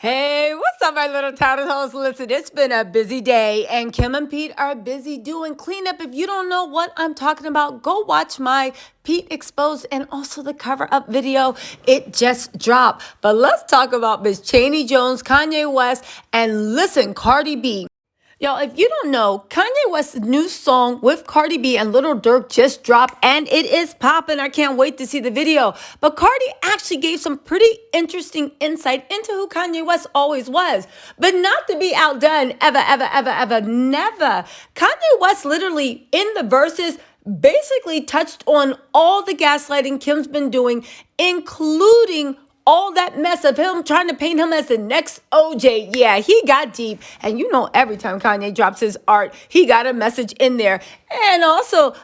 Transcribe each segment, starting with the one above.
Hey, what's up, my little tattletales? Listen, it's been a busy day, and Kim and Pete are busy doing cleanup. If you don't know what I'm talking about, go watch my Pete Exposed and also the cover up video. It just dropped. But let's talk about Miss Chayney Jones, Kanye West, and listen, Cardi B. Y'all, if you don't know, Kanye West's new song with Cardi B and Little Durk just dropped, and it is popping. I can't wait to see the video. But Cardi actually gave some pretty interesting insight into who Kanye West always was. But not to be outdone, ever, never. Kanye West literally, in the verses, basically touched on all the gaslighting Kim's been doing, including all that mess of him trying to paint him as the next OJ. Yeah, he got deep. And you know, every time Kanye drops his art, he got a message in there. And also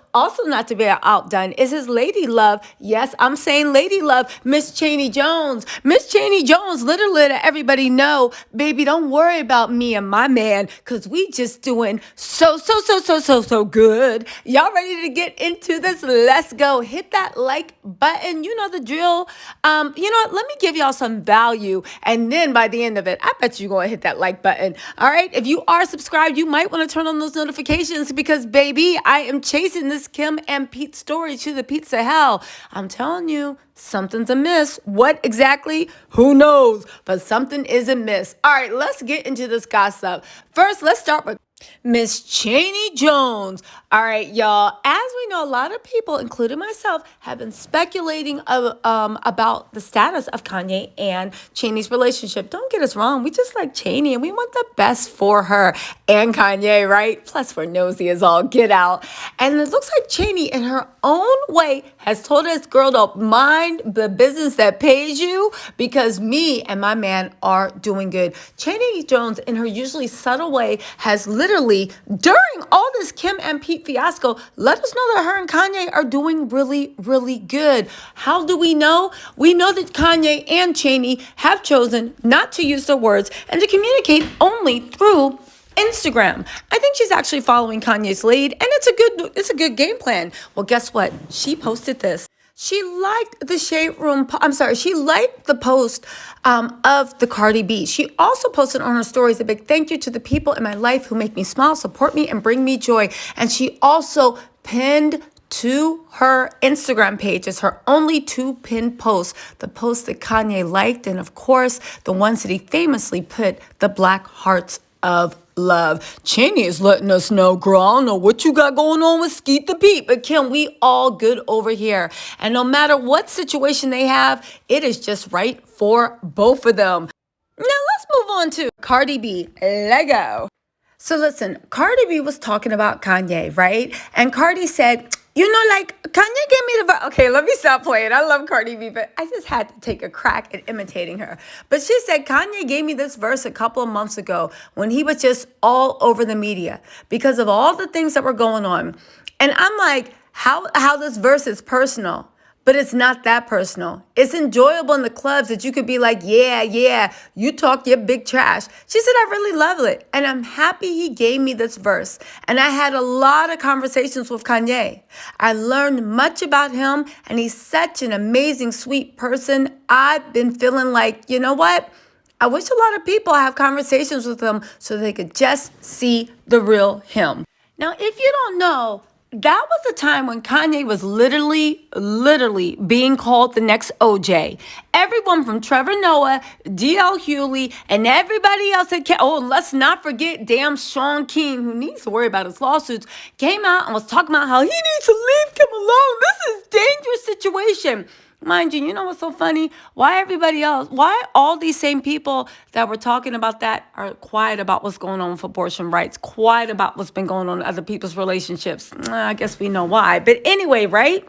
not to be outdone is his lady love. Yes, I'm saying lady love, Miss Chayney Jones. Miss Chayney Jones literally let everybody know, baby, don't worry about me and my man, because we just doing so good. Y'all ready to get into this? Let's go. Hit that like button. You know the drill. You know what? Let me give y'all some value. And then by the end of it, I bet you're going to hit that like button. All right. If you are subscribed, you might want to turn on those notifications because, baby, I am chasing this Kim and Pete story to the pizza hell. I'm telling you, something's amiss. What exactly? Who knows? But something is amiss. All right, let's get into this gossip. First, let's start with Miss Chayney Jones. All right, y'all. As we know, a lot of people, including myself, have been speculating about the status of Kanye and Chayney's relationship. Don't get us wrong. We just like Chayney and we want the best for her and Kanye, right? Plus, we're nosy as all get out. And it looks like Chayney, in her own way, has told us, girl, don't mind the business that pays you because me and my man are doing good. Chayney Jones, in her usually subtle way, has literally, during all this Kim and Pete fiasco, let us know that her and Kanye are doing really good. How do we know? We know that Kanye and Chayney have chosen not to use their words and to communicate only through Instagram. I think she's actually following Kanye's lead, and it's a good game plan. Well, guess what? She posted this. She liked the she liked the post of the Cardi B. She also posted on her stories a big thank you to the people in my life who make me smile, support me, and bring me joy. And she also pinned to her Instagram page as her only two pinned posts, the posts that Kanye liked, and of course, the ones that he famously put the black hearts of love. Chayney is letting us know, girl, I don't know what you got going on with Skeet the Pete, but Kim, we all good over here. And no matter what situation they have, it is just right for both of them. Now let's move on to Cardi B. Lego. So listen, Cardi B was talking about Kanye, right? And Cardi said, you know, like, Kanye gave me the... Okay, let me stop playing. I love Cardi B, but I just had to take a crack at imitating her. But she said, Kanye gave me this verse a couple of months ago when he was just all over the media because of all the things that were going on. And I'm like, how this verse is personal. But it's not that personal. It's enjoyable in the clubs that you could be like, yeah, you talk your big trash. She said, I really love it. And I'm happy he gave me this verse. And I had a lot of conversations with Kanye. I learned much about him, and he's such an amazing, sweet person. I've been feeling like, you know what? I wish a lot of people have conversations with him so they could just see the real him. Now, if you don't know, that was the time when Kanye was literally being called the next OJ. Everyone from Trevor Noah, D.L. Hewley, and everybody else that let's not forget damn Sean King, who needs to worry about his lawsuits, came out and was talking about how he needs to leave Kim alone. This is a dangerous situation. Mind you, you know what's so funny? Why all these same people that were talking about that are quiet about what's going on with abortion rights, quiet about what's been going on in other people's relationships? I guess we know why. But anyway, right?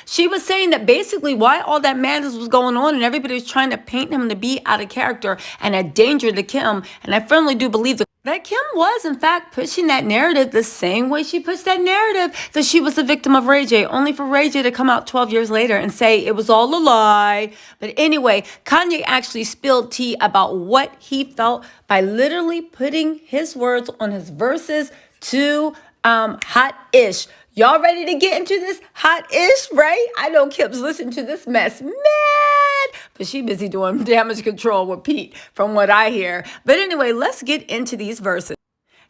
She was saying that basically why all that madness was going on and everybody was trying to paint him to be out of character and a danger to Kim. And I firmly do believe that Kim was, in fact, pushing that narrative the same way she pushed that narrative that she was a victim of Ray J, only for Ray J to come out 12 years later and say it was all a lie. But anyway, Kanye actually spilled tea about what he felt by literally putting his words on his verses to Hot-ish. Y'all ready to get into this hot-ish, right? I know Kim's listening to this mess mad. but she busy doing damage control with Pete, from what I hear. But anyway, let's get into these verses.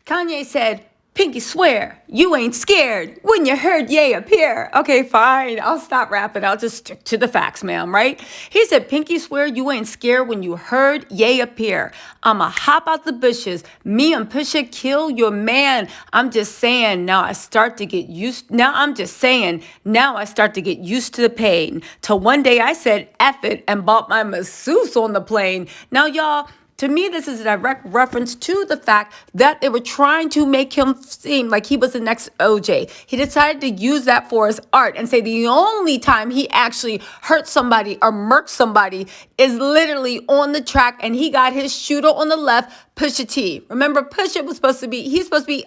Kanye said, Pinky swear, you ain't scared when you heard Ye appear. Okay, fine. I'll stop rapping. I'll just stick to the facts, ma'am, right? He said, Pinky swear you ain't scared when you heard Ye appear. I'ma hop out the bushes. Me and Pusha kill your man. I'm just saying, now I start to get used to the pain. Till one day I said, F it, and bought my masseuse on the plane. Now, y'all, to me, this is a direct reference to the fact that they were trying to make him seem like he was the next OJ. He decided to use that for his art and say the only time he actually hurt somebody or murked somebody is literally on the track, and he got his shooter on the left, Pusha T. Remember, he's supposed to be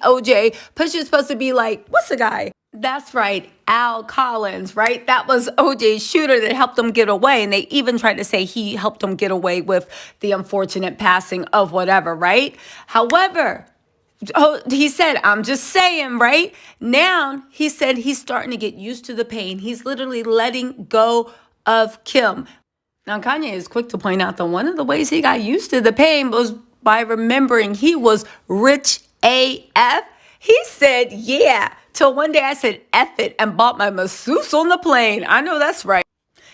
OJ. Pusha's supposed to be like, what's the guy? That's right, Al Collins, right? That was OJ's shooter that helped him get away. And they even tried to say he helped him get away with the unfortunate passing of whatever, right? However, he said, I'm just saying, right? Now, he said he's starting to get used to the pain. He's literally letting go of Kim. Now, Kanye is quick to point out that one of the ways he got used to the pain was by remembering he was rich AF. He said, yeah, till one day I said, F it, and bought my masseuse on the plane. I know that's right.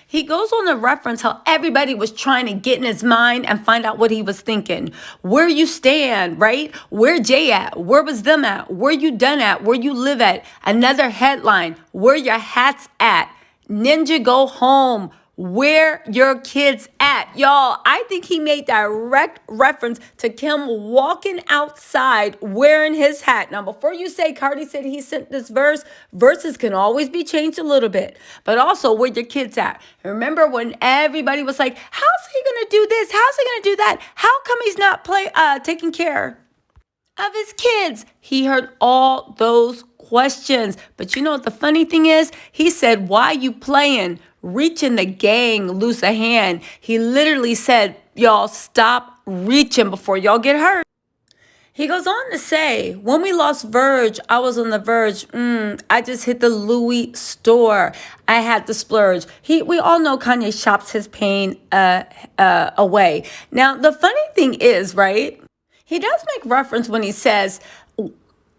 He goes on to reference how everybody was trying to get in his mind and find out what he was thinking. Where you stand, right? Where Jay at? Where was them at? Where you done at? Where you live at? Another headline, where your hat's at? Ninja go home. Where your kids at? Y'all, I think he made direct reference to Kim walking outside wearing his hat. Now, before you say Cardi said he sent this verse, verses can always be changed a little bit. But also, where your kids at? Remember when everybody was like, how's he going to do this? How's he going to do that? How come he's not taking care of his kids? He heard all those questions. But you know what the funny thing is? He said, why you playing? Reaching the gang, loose a hand. He literally said, y'all stop reaching before y'all get hurt. He goes on to say, when we lost Verge, I was on the verge. I just hit the Louis store. I had to splurge. We all know Kanye shops his pain away. Now, the funny thing is, right, he does make reference when he says,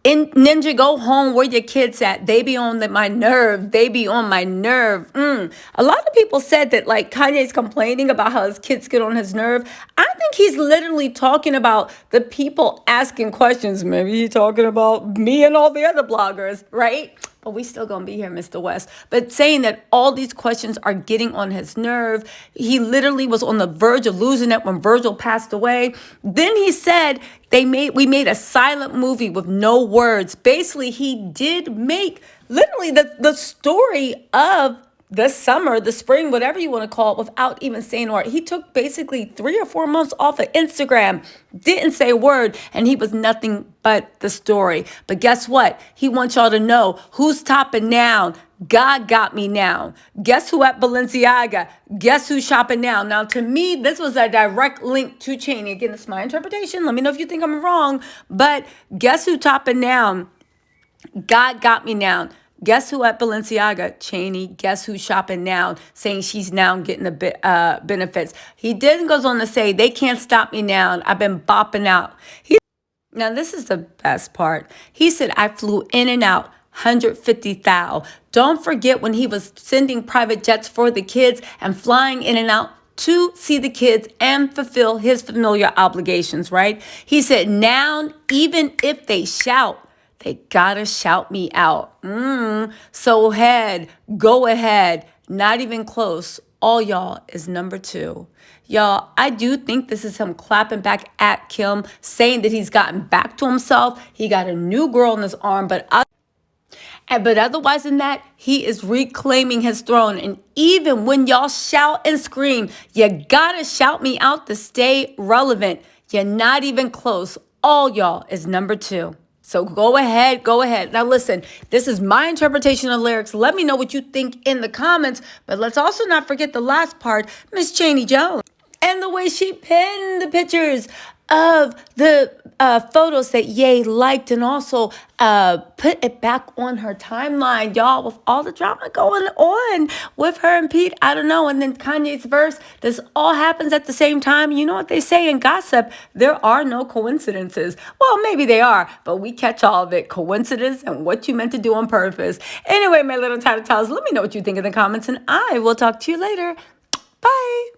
in Ninja go home, where your kids at? They be on my nerve. They be on my nerve. A lot of people said that like Kanye's complaining about how his kids get on his nerve. I think he's literally talking about the people asking questions. Maybe he's talking about me and all the other bloggers, right? But we still gonna be here, Mr. West. But saying that all these questions are getting on his nerve. He literally was on the verge of losing it when Virgil passed away. Then he said we made a silent movie with no words. Basically, he did make literally the story of the summer, the spring, whatever you want to call it, without even saying a word. He took basically 3 or 4 months off of Instagram, didn't say a word, and he was nothing but the story. But guess what? He wants y'all to know who's topping now. God got me now. Guess who at Balenciaga? Guess who's shopping now? Now, to me, this was a direct link to Chayney. Again, it's my interpretation. Let me know if you think I'm wrong. But guess who topping now? God got me now. Guess who at Balenciaga? Chayney. Guess who's shopping now? Saying she's now getting the benefits. He then goes on to say, they can't stop me now. I've been bopping out. Now, this is the best part. He said, I flew in and out. 150,000. Don't forget when he was sending private jets for the kids and flying in and out to see the kids and fulfill his familiar obligations, right? He said, now, even if they shout, they gotta shout me out. So go ahead, not even close. All y'all is number 2. Y'all, I do think this is him clapping back at Kim, saying that he's gotten back to himself. He got a new girl in his arm, but otherwise than that, he is reclaiming his throne. And even when y'all shout and scream, you gotta shout me out to stay relevant. You're not even close. All y'all is number 2. So go ahead. Now listen, this is my interpretation of lyrics. Let me know what you think in the comments. But let's also not forget the last part, Miss Chayney Jones. And the way she pinned the pictures of the photos that Ye liked and also put it back on her timeline, y'all, with all the drama going on with her and Pete. I don't know. And then Kanye's verse, this all happens at the same time. You know what they say in gossip? There are no coincidences. Well, maybe they are, but we catch all of it. Coincidence and what you meant to do on purpose. Anyway, my little tattletales, let me know what you think in the comments, and I will talk to you later. Bye.